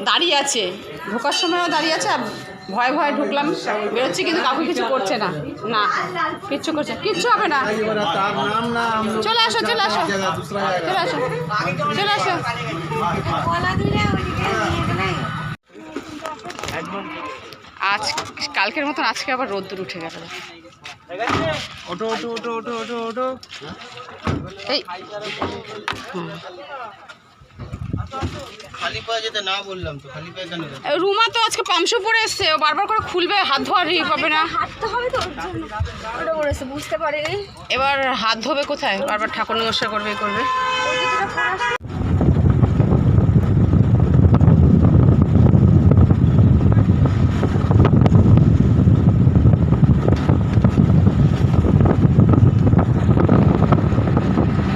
দাঁড়িয়ে আছে, ঢোকার সময়ও দাঁড়িয়ে আছে। ভয়ে ভয়ে ঢুকলাম, বেরোচ্ছি কিন্তু কাউকে কিছু করছে না। না কিচ্ছু করছে, কিচ্ছু হবে না। চলে আসো চলে আসো চলে আসো চলে আসো। আজ কালকের মতন আজকে আবার রোদ্দুর উঠে গেল। ওটো ওটো ওটো ওটো ওটো ওটো এই খালি পায়ে যেতে না বললাম তো, খালি পায়ে কেন? রুমা তো আজকে পামশু পরে এসছে, ও বারবার করে খুলবে, হাত ধোয়ার পাবে না। হাঁটতে হবে তো, ওটা বলেছে বুঝতে পারিনি। এবার হাত ধোবে কোথায়? বারবার ঠাকুর নমস্কার করবে করবে।